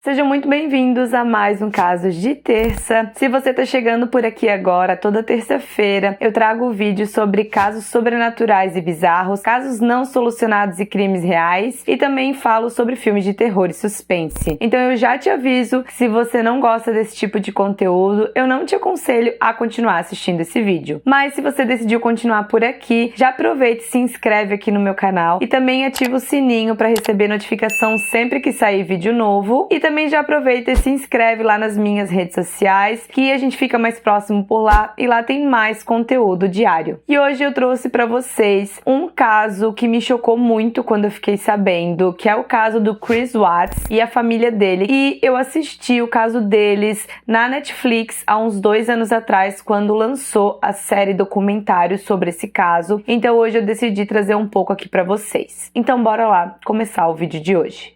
Sejam muito bem-vindos a mais um Casos de Terça. Se você está chegando por aqui agora, toda terça-feira, eu trago vídeos sobre casos sobrenaturais e bizarros, casos não solucionados e crimes reais, e também falo sobre filmes de terror e suspense. Então eu já te aviso que se você não gosta desse tipo de conteúdo, eu não te aconselho a continuar assistindo esse vídeo. Mas se você decidiu continuar por aqui, já aproveita e se inscreve aqui no meu canal e também ativa o sininho para receber notificação sempre que sair vídeo novo. E também já aproveita e se inscreve lá nas minhas redes sociais, que a gente fica mais próximo por lá e lá tem mais conteúdo diário. E hoje eu trouxe para vocês um caso que me chocou muito quando eu fiquei sabendo, que é o caso do Chris Watts e a família dele. E eu assisti o caso deles na Netflix há uns 2 anos atrás, quando lançou a série documentário sobre esse caso. Então hoje eu decidi trazer um pouco aqui para vocês. Então bora lá começar o vídeo de hoje.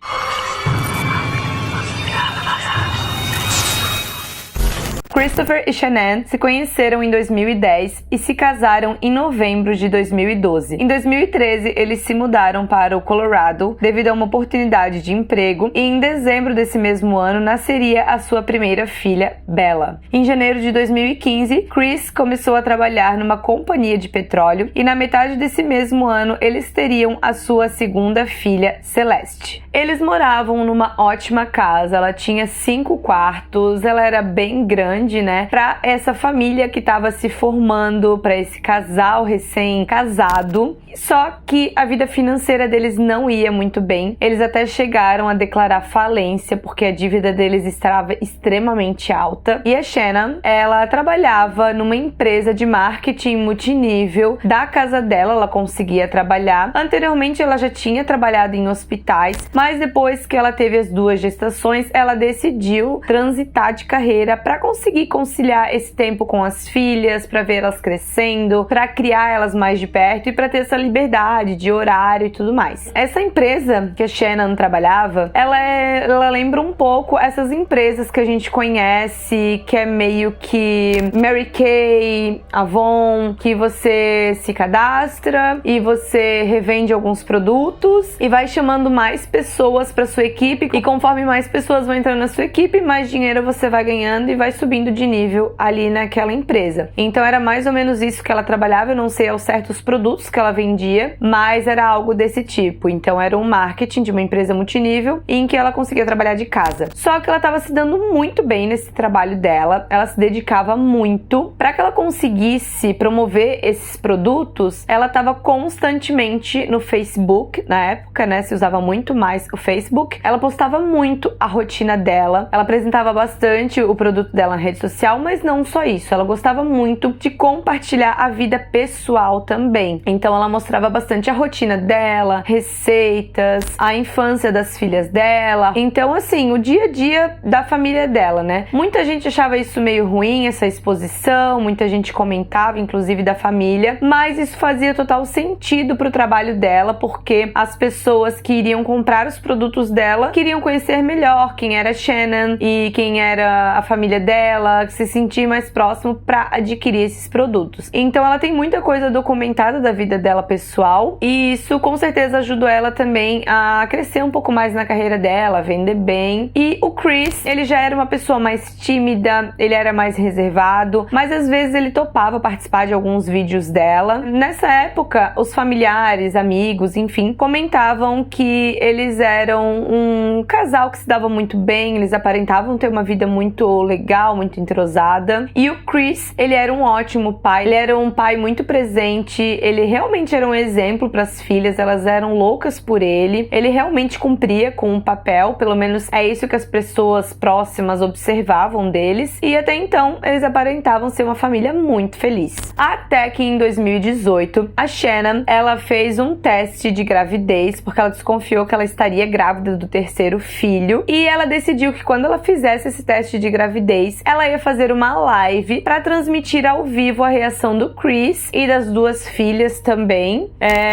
Christopher e Shanann se conheceram em 2010 e se casaram em novembro de 2012. Em 2013, eles se mudaram para o Colorado devido a uma oportunidade de emprego e em dezembro desse mesmo ano nasceria a sua primeira filha, Bella. Em janeiro de 2015, Chris começou a trabalhar numa companhia de petróleo e na metade desse mesmo ano eles teriam a sua segunda filha, Celeste. Eles moravam numa ótima casa, ela tinha 5 quartos, ela era bem grande, né, para essa família que estava se formando, para esse casal recém-casado. Só que a vida financeira deles não ia muito bem. Eles até chegaram a declarar falência porque a dívida deles estava extremamente alta. E a Shanann, ela trabalhava numa empresa de marketing multinível da casa dela, ela conseguia trabalhar. Anteriormente ela já tinha trabalhado em hospitais, mas depois que ela teve as 2 gestações, ela decidiu transitar de carreira para conseguir conciliar esse tempo com as filhas, para ver elas crescendo, para criar elas mais de perto e para ter essa liberdade de horário e tudo mais. Essa empresa que a Shanann trabalhava, ela lembra um pouco essas empresas que a gente conhece, que é meio que Mary Kay, Avon, que você se cadastra e você revende alguns produtos e vai chamando mais pessoas para sua equipe, e conforme mais pessoas vão entrando na sua equipe, mais dinheiro você vai ganhando e vai subindo de nível ali naquela empresa. Então era mais ou menos isso que ela trabalhava. Eu não sei ao certo os produtos que ela vendia, mas era algo desse tipo. Então era um marketing de uma empresa multinível em que ela conseguia trabalhar de casa. Só que ela estava se dando muito bem nesse trabalho dela, ela se dedicava muito. Para que ela conseguisse promover esses produtos, ela estava constantemente no Facebook, na época, né, se usava muito mais o Facebook. Ela postava muito a rotina dela, ela apresentava bastante o produto dela na rede social, mas não só isso, ela gostava muito de compartilhar a vida pessoal também. Então ela mostrava bastante a rotina dela, receitas, a infância das filhas dela. Então assim, o dia a dia da família dela, né? Muita gente achava isso meio ruim, essa exposição, muita gente comentava, inclusive da família, mas isso fazia total sentido pro trabalho dela, porque as pessoas que iriam comprar os produtos dela queriam conhecer melhor quem era Shanann e quem era a família dela, se sentir mais próximo para adquirir esses produtos. Então ela tem muita coisa documentada da vida dela pessoal, e isso com certeza ajudou ela também a crescer um pouco mais na carreira dela, vender bem. E o Chris, ele já era uma pessoa mais tímida, ele era mais reservado, mas às vezes ele topava participar de alguns vídeos dela. Nessa época, os familiares, amigos, enfim, comentavam que eles eram um casal que se dava muito bem, eles aparentavam ter uma vida muito legal, muito entrosada. E o Chris, ele era um ótimo pai, ele era um pai muito presente, ele realmente era um exemplo para as filhas, elas eram loucas por ele, ele realmente cumpria com um papel, pelo menos é isso que as pessoas próximas observavam deles, e até então eles aparentavam ser uma família muito feliz. Até que em 2018, a Shanann, ela fez um teste de gravidez, porque ela desconfiou que ela estaria grávida do 3º filho, e ela decidiu que quando ela fizesse esse teste de gravidez, ela ela ia fazer uma live pra transmitir ao vivo a reação do Chris e das duas filhas também.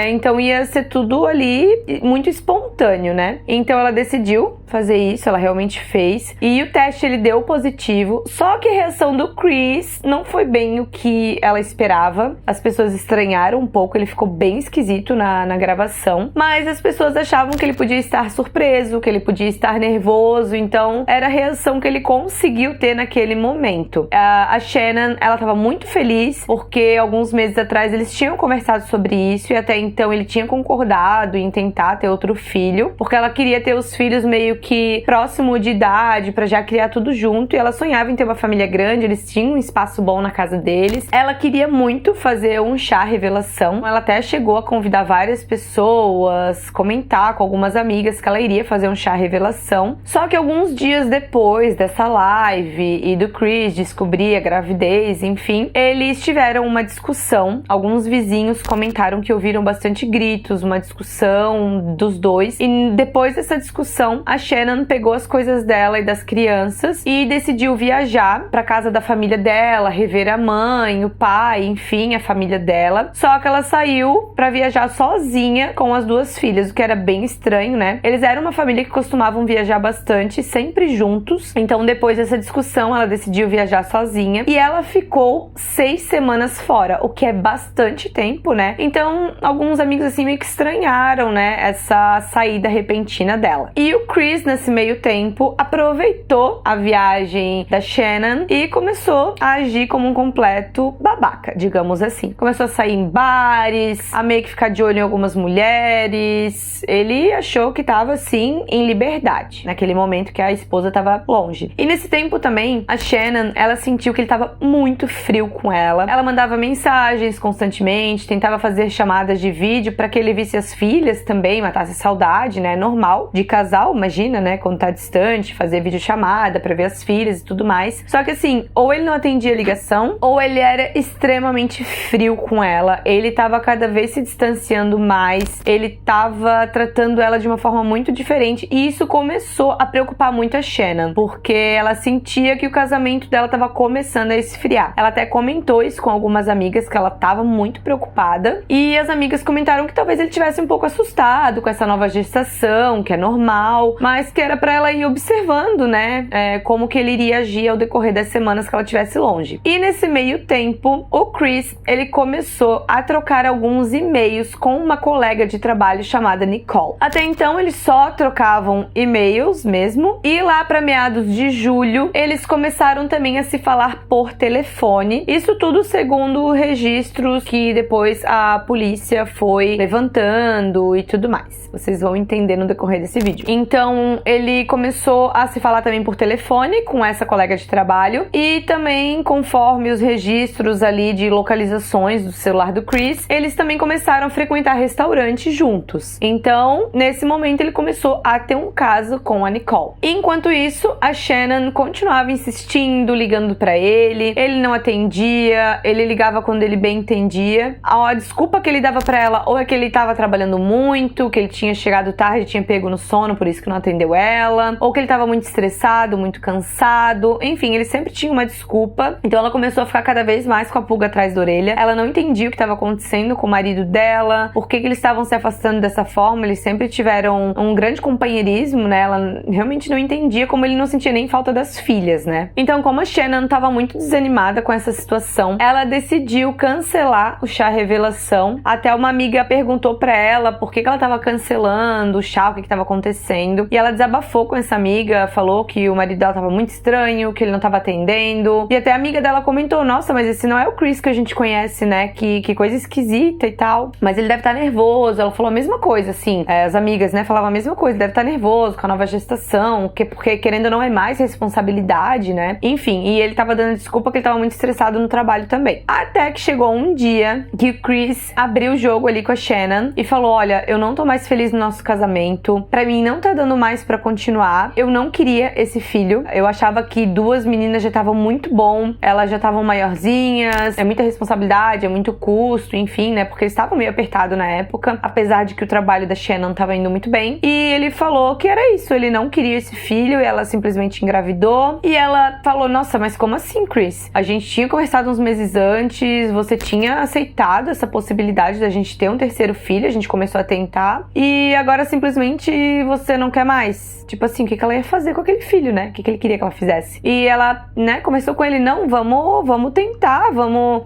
Então ia ser tudo ali muito espontâneo, né? Então ela decidiu fazer isso, ela realmente fez. E o teste ele deu positivo, só que a reação do Chris não foi bem o que ela esperava. As pessoas estranharam um pouco, ele ficou bem esquisito na gravação, mas as pessoas achavam que ele podia estar surpreso, que ele podia estar nervoso, então era a reação que ele conseguiu ter naquele momento. A Shannon, ela tava muito feliz, porque alguns meses atrás eles tinham conversado sobre isso, e até então ele tinha concordado em tentar ter outro filho, porque ela queria ter os filhos meio que próximo de idade, pra já criar tudo junto, e ela sonhava em ter uma família grande, eles tinham um espaço bom na casa deles. Ela queria muito fazer um chá revelação, ela até chegou a convidar várias pessoas, comentar com algumas amigas que ela iria fazer um chá revelação, só que alguns dias depois dessa live e do Chris descobrir a gravidez, enfim, eles tiveram uma discussão. Alguns vizinhos comentaram que ouviram bastante gritos, uma discussão dos dois, e depois dessa discussão, a Shannon pegou as coisas dela e das crianças e decidiu viajar pra casa da família dela, rever a mãe, o pai, enfim, a família dela. Só que ela saiu pra viajar sozinha com as duas filhas, o que era bem estranho, né? Eles eram uma família que costumavam viajar bastante, sempre juntos. Então, depois dessa discussão, ela decidiu viajar sozinha e ela ficou 6 semanas fora, o que é bastante tempo, né? Então, alguns amigos assim meio que estranharam, né, essa saída repentina dela. E o Chris, nesse meio tempo, aproveitou a viagem da Shannon e começou a agir como um completo babaca, digamos assim. Começou a sair em bares, a meio que ficar de olho em algumas mulheres. Ele achou que tava, assim, em liberdade, naquele momento que a esposa tava longe. E nesse tempo também, a Shannon, ela sentiu que ele tava muito frio com ela. Ela mandava mensagens constantemente, tentava fazer chamadas de vídeo pra que ele visse as filhas também, matasse a saudade, né? Normal de casal, imagina, né? Quando tá distante, fazer videochamada pra ver as filhas e tudo mais. Só que assim, ou ele não atendia a ligação, ou ele era extremamente frio com ela. Ele tava cada vez se distanciando mais, ele tava tratando ela de uma forma muito diferente, e isso começou a preocupar muito a Shannon, porque ela sentia que o casamento dela tava começando a esfriar. Ela até comentou isso com algumas amigas, que ela tava muito preocupada, e as amigas comentaram que talvez ele tivesse um pouco assustado com essa nova gestação, que é normal, mas que era pra ela ir observando, né, como que ele iria agir ao decorrer das semanas que ela estivesse longe. E nesse meio tempo, o Chris, ele começou a trocar alguns e-mails com uma colega de trabalho chamada Nicole. Até então, eles só trocavam e-mails mesmo, e lá para meados de julho, eles começaram também a se falar por telefone. Isso tudo segundo registros que depois a polícia foi levantando e tudo mais. Vocês vão entender no decorrer desse vídeo. Então, ele começou a se falar também por telefone com essa colega de trabalho, e também, conforme os registros ali de localizações do celular do Chris, eles também começaram a frequentar restaurantes juntos. Então, nesse momento, ele começou a ter um caso com a Nicole. Enquanto isso, a Shannon continuava insistindo, ligando pra ele não atendia, ele ligava quando ele bem entendia. A desculpa que ele dava pra ela ou é que ele tava trabalhando muito, que ele tinha chegado tarde, tinha pego no sono, por isso que não atendeu ela, ou que ele tava muito estressado, muito cansado, enfim, ele sempre tinha uma desculpa. Então ela começou a ficar cada vez mais com a pulga atrás da orelha. Ela não entendia o que estava acontecendo com o marido dela, por que eles estavam se afastando dessa forma. Eles sempre tiveram um grande companheirismo, né? Ela realmente não entendia como ele não sentia nem falta das filhas, né? Então, como a Shannon estava muito desanimada com essa situação, ela decidiu cancelar o chá revelação. Até uma amiga perguntou pra ela por que ela estava cancelando o chá, o que estava acontecendo, e ela desabafou com essa amiga, falou que o marido dela estava muito estranho, que ele não estava atendendo, e até a amiga dela comentou: nossa, mas esse não é o Chris que a gente conhece, né? Que coisa esquisita e tal, mas ele deve estar nervoso. Ela falou a mesma coisa, assim, as amigas, né, falavam a mesma coisa, deve estar nervoso com a nova gestação, porque querendo ou não é mais responsabilidade, né? Enfim, e ele tava dando desculpa que ele tava muito estressado no trabalho também. Até que chegou um dia que o Chris abriu o jogo ali com a Shannon e falou: olha, eu não tô mais feliz no nosso casamento, pra mim não tá dando mais pra continuar, eu não queria esse filho, eu achava que 2 meninas já estavam muito bom, elas já estavam maiorzinhas, é muita responsabilidade, é muito custo, enfim, né, porque eles estavam meio apertados na época, apesar de que o trabalho da Shannon tava indo muito bem. E ele falou que era isso, ele não queria esse filho, e ela simplesmente engravidou, e ela ela falou, nossa, mas como assim, Chris? A gente tinha conversado uns meses antes, você tinha aceitado essa possibilidade da gente ter um terceiro filho, a gente começou a tentar, e agora simplesmente você não quer mais. Tipo assim, o que ela ia fazer com aquele filho, né? O que ele queria que ela fizesse? E ela, né, começou com ele, não, vamos tentar,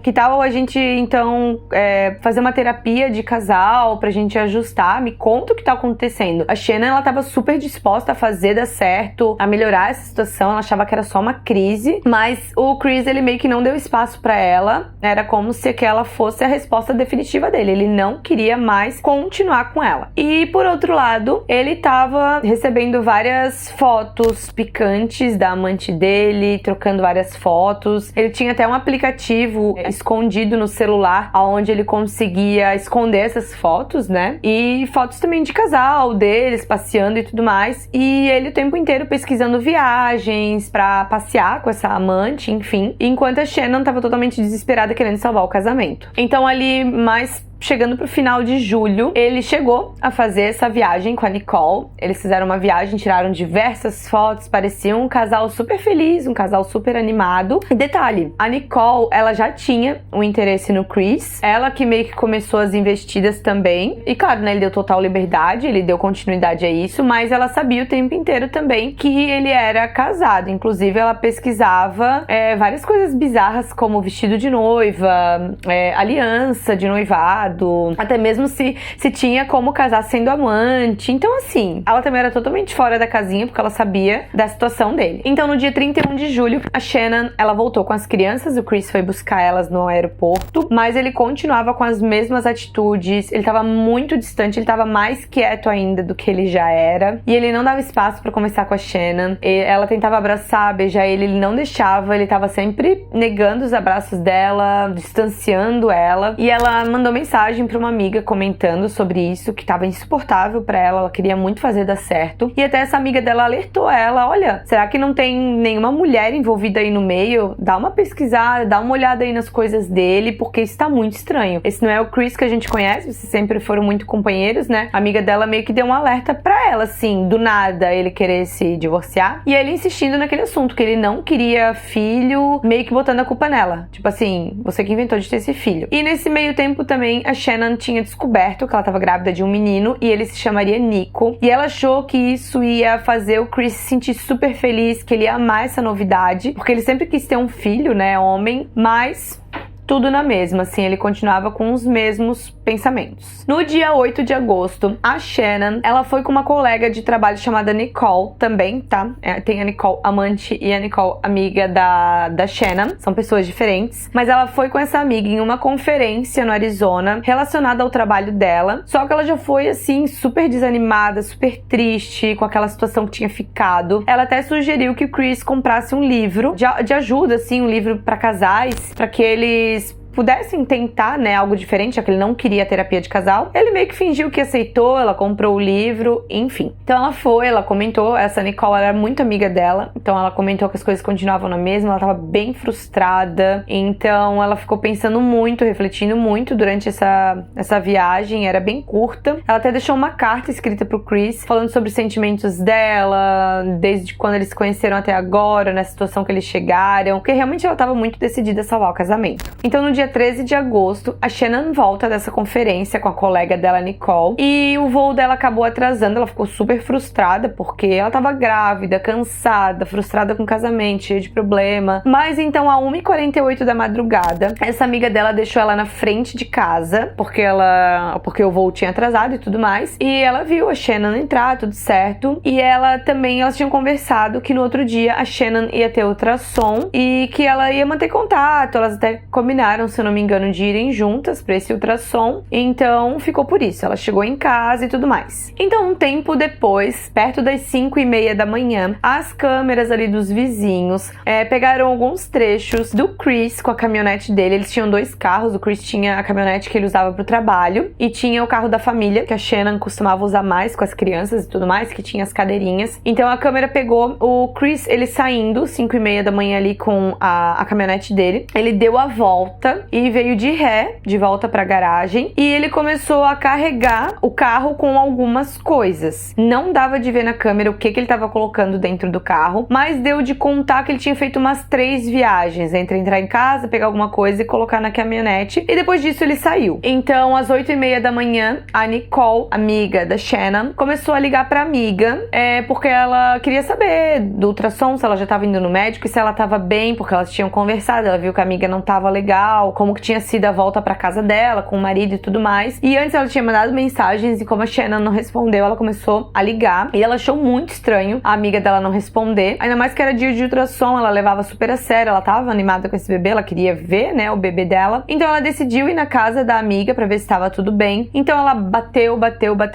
que tal a gente, então, fazer uma terapia de casal pra gente ajustar, me conta o que tá acontecendo. A Shannon, ela tava super disposta a fazer dar certo, a melhorar essa situação, ela achava que era só uma crise, mas o Chris, ele meio que não deu espaço pra ela, era como se aquela fosse a resposta definitiva dele, ele não queria mais continuar com ela. E, por outro lado, ele tava recebendo várias fotos picantes da amante dele, trocando várias fotos. Ele tinha até um aplicativo escondido no celular, onde ele conseguia esconder essas fotos, né? E fotos também de casal, deles passeando e tudo mais. E ele o tempo inteiro pesquisando viagens pra passear com essa amante, enfim. Enquanto a Shannon tava totalmente desesperada querendo salvar o casamento. Então ali, mais chegando pro final de julho, ele chegou a fazer essa viagem com a Nicole. Eles fizeram uma viagem, tiraram diversas fotos, parecia um casal super feliz, um casal super animado. E detalhe, a Nicole, ela já tinha um interesse no Chris, ela que meio que começou as investidas também. E claro, né, ele deu total liberdade, ele deu continuidade a isso, mas ela sabia o tempo inteiro também que ele era casado. Inclusive, ela pesquisava várias coisas bizarras, como vestido de noiva, aliança de noivado, até mesmo se tinha como casar sendo amante. Então, assim, ela também era totalmente fora da casinha, porque ela sabia da situação dele. Então, no dia 31 de julho, a Shannon, ela voltou com as crianças, o Chris foi buscar elas no aeroporto, mas ele continuava com as mesmas atitudes, ele tava muito distante, ele tava mais quieto ainda do que ele já era, e ele não dava espaço pra conversar com a Shannon. Ela tentava abraçar, beijar ele não deixava, ele tava sempre negando os abraços dela, distanciando ela, e ela mandou mensagem pra uma amiga comentando sobre isso, que tava insuportável pra ela queria muito fazer dar certo. E até essa amiga dela alertou ela, olha, será que não tem nenhuma mulher envolvida aí no meio? Dá uma pesquisada, dá uma olhada aí nas coisas dele, porque isso tá muito estranho. Esse não é o Chris que a gente conhece, vocês sempre foram muito companheiros, né? A amiga dela meio que deu um alerta pra ela, assim, do nada ele querer se divorciar. E ele insistindo naquele assunto, que ele não queria filho, meio que botando a culpa nela. Tipo assim, você que inventou de ter esse filho. E nesse meio tempo também, a Shannon tinha descoberto que ela estava grávida de um menino e ele se chamaria Nico. E ela achou que isso ia fazer o Chris se sentir super feliz, que ele ia amar essa novidade, porque ele sempre quis ter um filho, né, homem, mas tudo na mesma, assim, ele continuava com os mesmos pensamentos. No dia 8 de agosto, a Shannon, ela foi com uma colega de trabalho chamada Nicole, também, tá? Tem a Nicole amante e a Nicole amiga da Shannon, são pessoas diferentes, mas ela foi com essa amiga em uma conferência no Arizona, relacionada ao trabalho dela, só que ela já foi, assim, super desanimada, super triste com aquela situação que tinha ficado. Ela até sugeriu que o Chris comprasse um livro de ajuda, assim, um livro pra casais, pra que eles pudessem tentar, né, algo diferente, já que ele não queria terapia de casal. Ele meio que fingiu que aceitou, ela comprou o livro, enfim. Então ela comentou, essa Nicole era muito amiga dela, então ela comentou que as coisas continuavam na mesma, ela tava bem frustrada, então ela ficou pensando muito, refletindo muito durante essa viagem, era bem curta. Ela até deixou uma carta escrita pro Chris, falando sobre os sentimentos dela, desde quando eles se conheceram até agora, na situação que eles chegaram, porque realmente ela tava muito decidida a salvar o casamento. Então no dia 13 de agosto, a Shannon volta dessa conferência com a colega dela, Nicole, e o voo dela acabou atrasando. Ela ficou super frustrada, porque ela tava grávida, cansada, frustrada com o casamento, cheia de problema. Mas então, a 1h48 da madrugada, essa amiga dela deixou ela na frente de casa, porque o voo tinha atrasado e tudo mais, e ela viu a Shannon entrar, tudo certo, e elas tinham conversado que no outro dia a Shannon ia ter ultrassom e que ela ia manter contato. Elas até combinaram, se eu não me engano, de irem juntas pra esse ultrassom. Então ficou por isso, ela chegou em casa e tudo mais. Então um tempo depois, perto das 5h30 da manhã, as câmeras ali dos vizinhos pegaram alguns trechos do Chris com a caminhonete dele. Eles tinham 2 carros, o Chris tinha a caminhonete que ele usava pro trabalho e tinha o carro da família, que a Shannon costumava usar mais com as crianças e tudo mais, que tinha as cadeirinhas. Então a câmera pegou o Chris, ele saindo 5h30 da manhã ali com a caminhonete dele. Ele deu a volta e veio de ré de volta pra garagem e ele começou a carregar o carro com algumas coisas. Não dava de ver na câmera o que ele tava colocando dentro do carro, mas deu de contar que ele tinha feito umas 3 viagens, entre entrar em casa, pegar alguma coisa e colocar na caminhonete, e depois disso ele saiu. Então, às 8h30 da manhã, a Nicole, amiga da Shannon, começou a ligar pra amiga, porque ela queria saber do ultrassom, se ela já tava indo no médico e se ela tava bem, porque elas tinham conversado, ela viu que a amiga não tava legal, como que tinha sido a volta pra casa dela, com o marido e tudo mais. E antes ela tinha mandado mensagens e como a Shannon não respondeu, ela começou a ligar e ela achou muito estranho a amiga dela não responder, ainda mais que era dia de ultrassom, ela levava super a sério, ela tava animada com esse bebê, ela queria ver, né, o bebê dela. Então ela decidiu ir na casa da amiga pra ver se tava tudo bem. Então ela bateu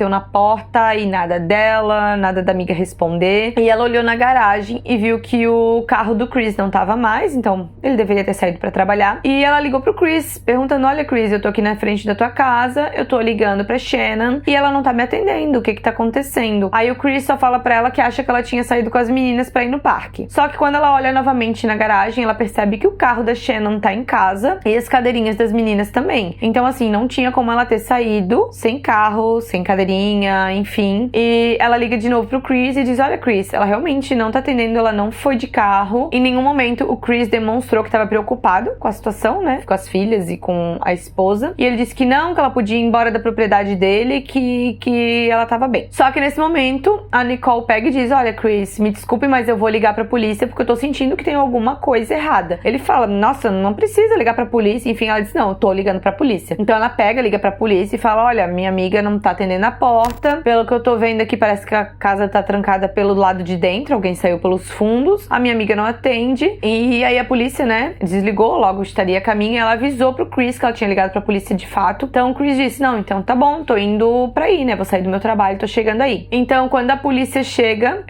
na porta e nada dela, nada da amiga responder. E ela olhou na garagem e viu que o carro do Chris não tava mais, então ele deveria ter saído pra trabalhar. E ela ligou pro Chris, perguntando: olha, Chris, eu tô aqui na frente da tua casa, eu tô ligando pra Shannon e ela não tá me atendendo, o que que tá acontecendo? Aí o Chris só fala pra ela que acha que ela tinha saído com as meninas pra ir no parque. Só que quando ela olha novamente na garagem, ela percebe que o carro da Shannon tá em casa e as cadeirinhas das meninas também. Então, assim, não tinha como ela ter saído sem carro, sem cadeirinha, enfim. E ela liga de novo pro Chris e diz: olha, Chris, ela realmente não tá atendendo, ela não foi de carro. Em nenhum momento o Chris demonstrou que tava preocupado com a situação, né? Com as filhas e com a esposa. E ele disse que não, que ela podia ir embora da propriedade dele, que ela tava bem. Só que nesse momento, a Nicole pega e diz: olha, Chris, me desculpe, mas eu vou ligar pra polícia porque eu tô sentindo que tem alguma coisa errada. Ele fala: nossa, não precisa ligar pra polícia. Enfim, ela diz: não, eu tô ligando pra polícia. Então ela pega, liga pra polícia e fala: olha, minha amiga não tá atendendo a porta. Pelo que eu tô vendo aqui, parece que a casa tá trancada pelo lado de dentro, alguém saiu pelos fundos, a minha amiga não atende. E aí a polícia, né, desligou, logo estaria a caminho. Ela avisou pro Chris que ela tinha ligado pra polícia de fato. Então o Chris disse: não, então tá bom, tô indo pra aí, né, vou sair do meu trabalho, tô chegando aí. Então quando a polícia chega,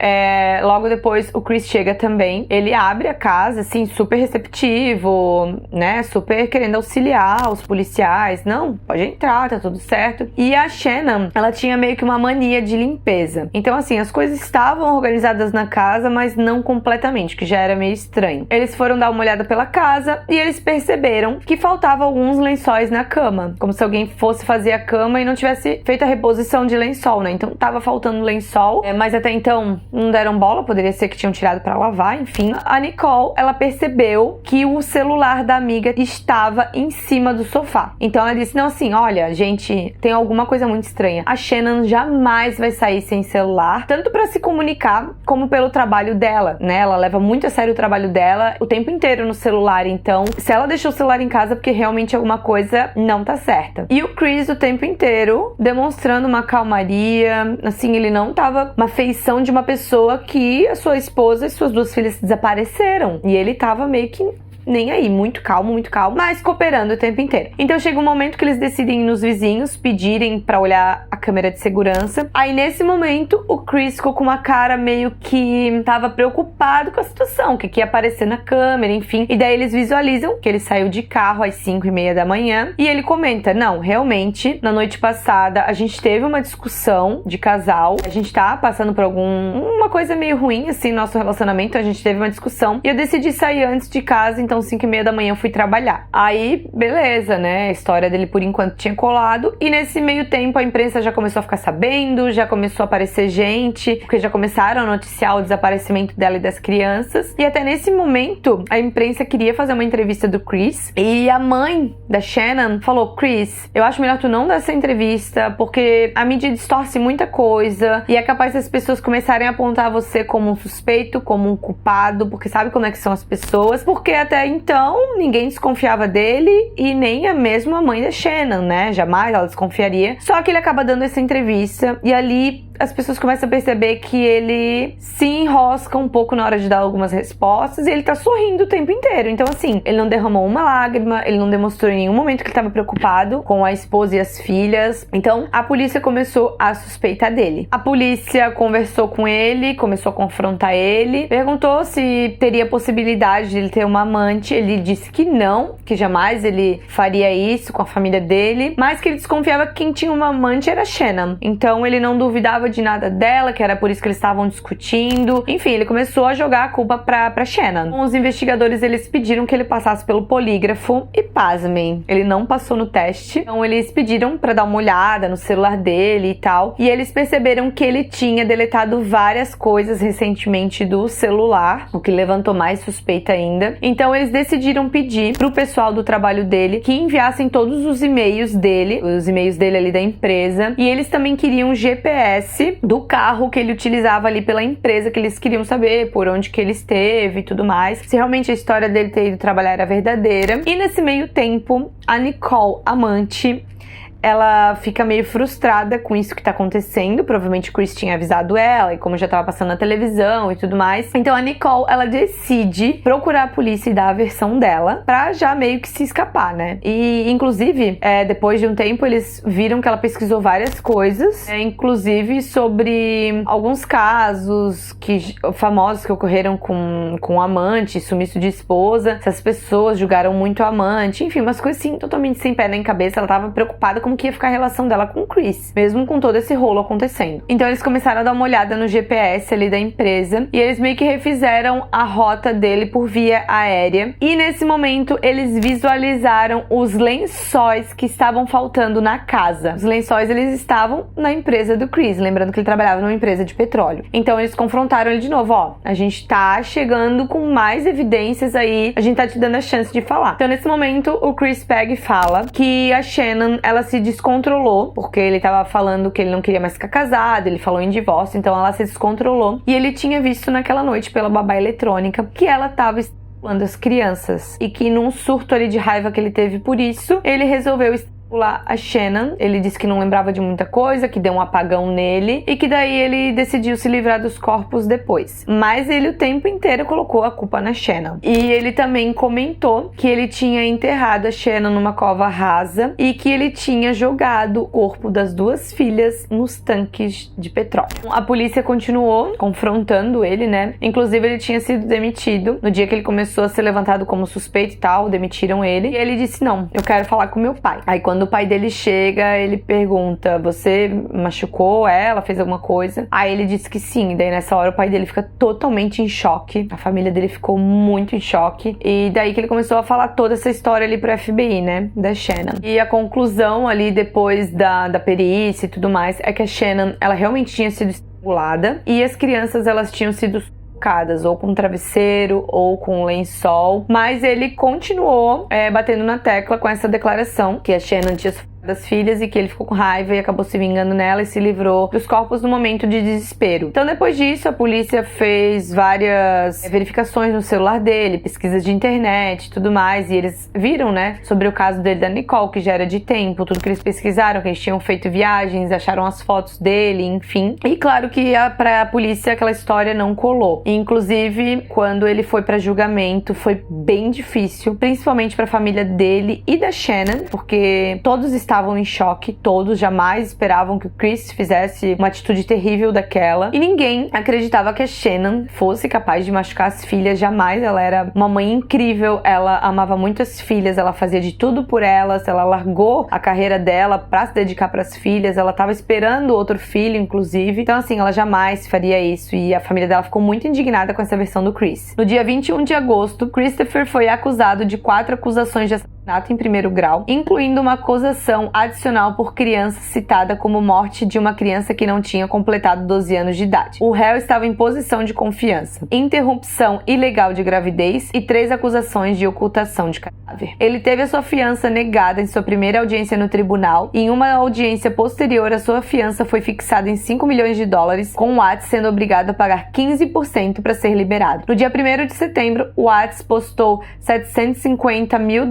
logo depois o Chris chega também. Ele abre a casa, assim, super receptivo, né, super querendo auxiliar os policiais. Não, pode entrar, tá tudo certo. E a Shannon, ela tinha meio que uma mania de limpeza. Então, assim, as coisas estavam organizadas na casa, mas não completamente, que já era meio estranho. Eles foram dar uma olhada pela casa e eles perceberam que faltavam alguns lençóis na cama, como se alguém fosse fazer a cama e não tivesse feito a reposição de lençol, né? Então tava faltando lençol, mas até então não deram bola, poderia ser que tinham tirado pra lavar, enfim. A Nicole, ela percebeu que o celular da amiga estava em cima do sofá. Então ela disse: não, assim, olha, gente, tem alguma coisa muito estranha. A Shannon jamais vai sair sem celular, tanto pra se comunicar como pelo trabalho dela, né? Ela leva muito a sério o trabalho dela o tempo inteiro no celular. Então, se ela deixou o celular em casa, porque realmente alguma coisa não tá certa. E o Chris o tempo inteiro demonstrando uma calmaria, assim, ele não tava uma feição de uma pessoa que a sua esposa e suas 2 filhas desapareceram. E ele tava meio que nem aí, muito calmo, mas cooperando o tempo inteiro. Então chega um momento que eles decidem ir nos vizinhos, pedirem pra olhar a câmera de segurança. Aí nesse momento o Chris ficou com uma cara meio que tava preocupado com a situação, o que ia aparecer na câmera, enfim. E daí eles visualizam que ele saiu de carro às 5h30 da manhã e ele comenta: não, realmente, na noite passada a gente teve uma discussão de casal, a gente tá passando por uma coisa meio ruim, assim, no nosso relacionamento, a gente teve uma discussão e eu decidi sair antes de casa, então 5h30 da manhã eu fui trabalhar. Aí, beleza, né? A história dele por enquanto tinha colado. E nesse meio tempo a imprensa já começou a ficar sabendo, já começou a aparecer gente, porque já começaram a noticiar o desaparecimento dela e das crianças. E até nesse momento a imprensa queria fazer uma entrevista do Chris. E a mãe da Shannon falou: Chris, eu acho melhor tu não dar essa entrevista, porque a mídia distorce muita coisa e é capaz das pessoas começarem a apontar você como um suspeito, como um culpado, porque sabe como é que são as pessoas. Porque até então ninguém desconfiava dele e nem a mesma mãe da Shannon, né? Jamais ela desconfiaria. Só que ele acaba dando essa entrevista e ali as pessoas começam a perceber que ele se enrosca um pouco na hora de dar algumas respostas e ele tá sorrindo o tempo inteiro. Então, assim, ele não derramou uma lágrima, ele não demonstrou em nenhum momento que ele tava preocupado com a esposa e as filhas. Então, a polícia começou a suspeitar dele. A polícia conversou com ele, começou a confrontar ele, perguntou se teria possibilidade de ele ter uma amante. Ele disse que não, que jamais ele faria isso com a família dele, mas que ele desconfiava que quem tinha uma amante era a Shannon. Então, ele não duvidava de nada dela, que era por isso que eles estavam discutindo. Enfim, ele começou a jogar a culpa pra Shannon. Os investigadores, eles pediram que ele passasse pelo polígrafo e, pasmem, ele não passou no teste. Então eles pediram pra dar uma olhada no celular dele e tal, e eles perceberam que ele tinha deletado várias coisas recentemente do celular, o que levantou mais suspeita ainda. Então eles decidiram pedir pro pessoal do trabalho dele que enviassem todos os e-mails dele ali da empresa, e eles também queriam GPS do carro que ele utilizava ali pela empresa, que eles queriam saber por onde que ele esteve e tudo mais, se realmente a história dele ter ido trabalhar era verdadeira. E nesse meio tempo, a Nicole, amante, ela fica meio frustrada com isso que tá acontecendo. Provavelmente o Chris tinha avisado ela, e como já tava passando na televisão e tudo mais. Então a Nicole, ela decide procurar a polícia e dar a versão dela pra já meio que se escapar, né? E, inclusive, depois de um tempo, eles viram que ela pesquisou várias coisas, inclusive sobre alguns casos famosos que ocorreram com amante, sumiço de esposa, se as pessoas julgaram muito a amante, enfim, umas coisas assim, totalmente sem pé nem cabeça. Ela tava preocupada com como que ia ficar a relação dela com o Chris, mesmo com todo esse rolo acontecendo. Então eles começaram a dar uma olhada no GPS ali da empresa, e eles meio que refizeram a rota dele por via aérea, e nesse momento eles visualizaram os lençóis que estavam faltando na casa. Os lençóis, eles estavam na empresa do Chris, lembrando que ele trabalhava numa empresa de petróleo. Então eles confrontaram ele de novo, ó, a gente tá chegando com mais evidências aí, a gente tá te dando a chance de falar. Então nesse momento o Chris pega e fala que a Shannon, ela se descontrolou, porque ele tava falando que ele não queria mais ficar casado, ele falou em divórcio, então ela se descontrolou, e ele tinha visto naquela noite pela babá eletrônica que ela tava estimulando as crianças, e que num surto ali de raiva que ele teve por isso, ele resolveu a Shannon. Ele disse que não lembrava de muita coisa, que deu um apagão nele, e que daí ele decidiu se livrar dos corpos depois. Mas ele o tempo inteiro colocou a culpa na Shannon. E ele também comentou que ele tinha enterrado a Shannon numa cova rasa e que ele tinha jogado o corpo das duas filhas nos tanques de petróleo. A polícia continuou confrontando ele, né? Inclusive ele tinha sido demitido no dia que ele começou a ser levantado como suspeito e tal, demitiram ele. E ele disse: não, eu quero falar com meu pai. Aí quando o pai dele chega, ele pergunta: você machucou ela? Fez alguma coisa? Aí ele disse que sim. Daí nessa hora o pai dele fica totalmente em choque. A família dele ficou muito em choque. E daí que ele começou a falar toda essa história ali pro FBI, né? Da Shannon. E a conclusão ali depois da perícia e tudo mais é que a Shannon, ela realmente tinha sido estrangulada, e as crianças, elas tinham sido ou com travesseiro ou com lençol, mas ele continuou batendo na tecla com essa declaração que a Shannon tinha das filhas, e que ele ficou com raiva e acabou se vingando nela e se livrou dos corpos no momento de desespero. Então depois disso a polícia fez várias verificações no celular dele, pesquisas de internet e tudo mais, e eles viram, né, sobre o caso dele da Nicole, que já era de tempo, tudo que eles pesquisaram, que eles tinham feito viagens, acharam as fotos dele, enfim. E claro que pra polícia aquela história não colou. E, inclusive, quando ele foi pra julgamento, foi bem difícil, principalmente pra família dele e da Shannon, porque todos estavam em choque, todos jamais esperavam que o Chris fizesse uma atitude terrível daquela, e ninguém acreditava que a Shannon fosse capaz de machucar as filhas, jamais. Ela era uma mãe incrível, ela amava muito as filhas, ela fazia de tudo por elas, ela largou a carreira dela pra se dedicar pras filhas, ela tava esperando outro filho, inclusive, então assim, ela jamais faria isso, e a família dela ficou muito indignada com essa versão do Chris. No dia 21 de agosto, Christopher foi acusado de 4 acusações de assassinato em primeiro grau, incluindo uma acusação adicional por criança citada como morte de uma criança que não tinha completado 12 anos de idade. O réu estava em posição de confiança, interrupção ilegal de gravidez e 3 acusações de ocultação de cadáver. Ele teve a sua fiança negada em sua primeira audiência no tribunal, e em uma audiência posterior a sua fiança foi fixada em $5 milhões, com Watts sendo obrigado a pagar 15% para ser liberado. No dia 1º de setembro, Watts postou $750 mil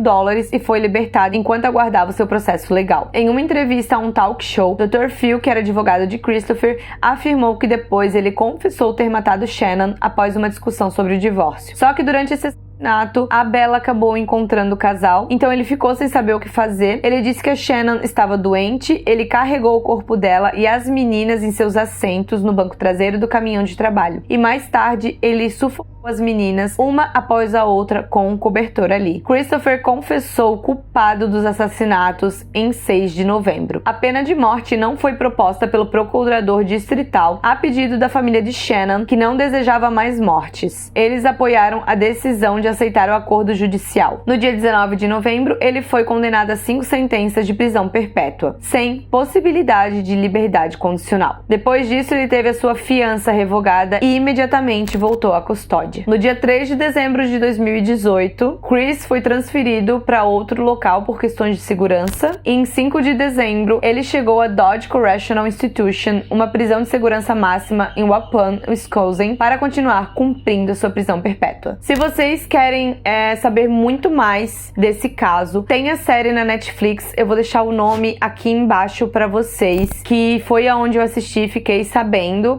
e foi libertado enquanto aguardava o seu processo legal. Em uma entrevista a um talk show, Dr. Phil, que era advogado de Christopher, afirmou que depois ele confessou ter matado Shannon após uma discussão sobre o divórcio. Só que durante esse assassinato, a Bella acabou encontrando o casal, então ele ficou sem saber o que fazer. Ele disse que a Shannon estava doente, ele carregou o corpo dela e as meninas em seus assentos no banco traseiro do caminhão de trabalho, e mais tarde ele sufocou as meninas, uma após a outra, com um cobertor ali. Christopher confessou culpado dos assassinatos em 6 de novembro. A pena de morte não foi proposta pelo procurador distrital a pedido da família de Shannon, que não desejava mais mortes. Eles apoiaram a decisão de aceitar o acordo judicial. No dia 19 de novembro, ele foi condenado a 5 sentenças de prisão perpétua, sem possibilidade de liberdade condicional. Depois disso, ele teve a sua fiança revogada e imediatamente voltou à custódia. No dia 3 de dezembro de 2018, Chris foi transferido para outro local por questões de segurança e em 5 de dezembro ele chegou a Dodge Correctional Institution, uma prisão de segurança máxima em Waupun, Wisconsin, para continuar cumprindo sua prisão perpétua. Se vocês querem saber muito mais desse caso, tem a série na Netflix, eu vou deixar o nome aqui embaixo para vocês, que foi aonde eu assisti e fiquei sabendo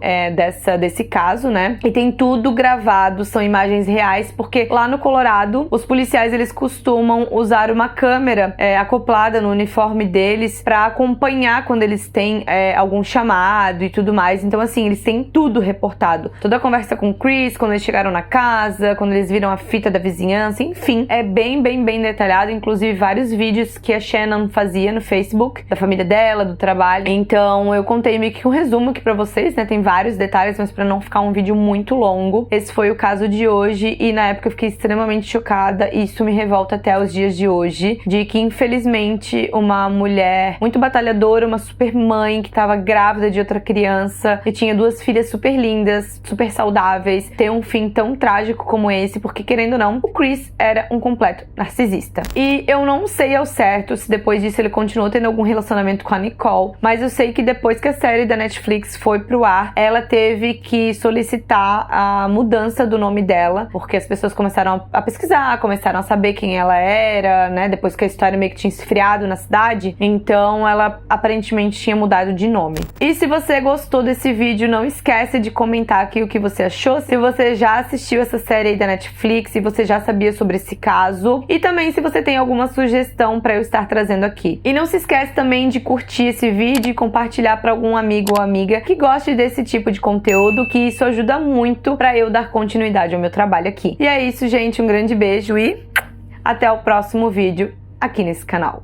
desse caso, né? E tem tudo gravado, são imagens reais, porque lá no Colorado, os policiais eles costumam usar uma câmera acoplada no uniforme deles para acompanhar quando eles têm algum chamado e tudo mais. Então, assim, eles têm tudo reportado. Toda a conversa com o Chris, quando eles chegaram na casa, quando eles viram a fita da vizinhança, enfim, é bem detalhado. Inclusive, vários vídeos que a Shannon fazia no Facebook, da família dela, do trabalho. Então, eu contei meio que um resumo aqui pra vocês, né? Tem vários detalhes, mas pra não ficar um vídeo muito longo, esse foi o caso de hoje, e na época eu fiquei extremamente chocada, e isso me revolta até os dias de hoje, de que infelizmente uma mulher muito batalhadora, uma super mãe que estava grávida de outra criança e tinha 2 filhas super lindas, super saudáveis, ter um fim tão trágico como esse, porque querendo ou não, o Chris era um completo narcisista. E eu não sei ao certo se depois disso ele continuou tendo algum relacionamento com a Nicole, mas eu sei que depois que a série da Netflix foi pro ar, ela teve que solicitar a mudança do nome dela, porque as pessoas começaram a pesquisar, começaram a saber quem ela era, né, depois que a história meio que tinha esfriado na cidade, então ela aparentemente tinha mudado de nome. E se você gostou desse vídeo, não esquece de comentar aqui o que você achou, se você já assistiu essa série aí da Netflix, se você já sabia sobre esse caso, e também se você tem alguma sugestão pra eu estar trazendo aqui. E não se esquece também de curtir esse vídeo e compartilhar pra algum amigo ou amiga que goste desse tipo de conteúdo, que isso ajuda muito pra eu dar continuidade ao meu trabalho aqui. E é isso, gente, um grande beijo e até o próximo vídeo aqui nesse canal.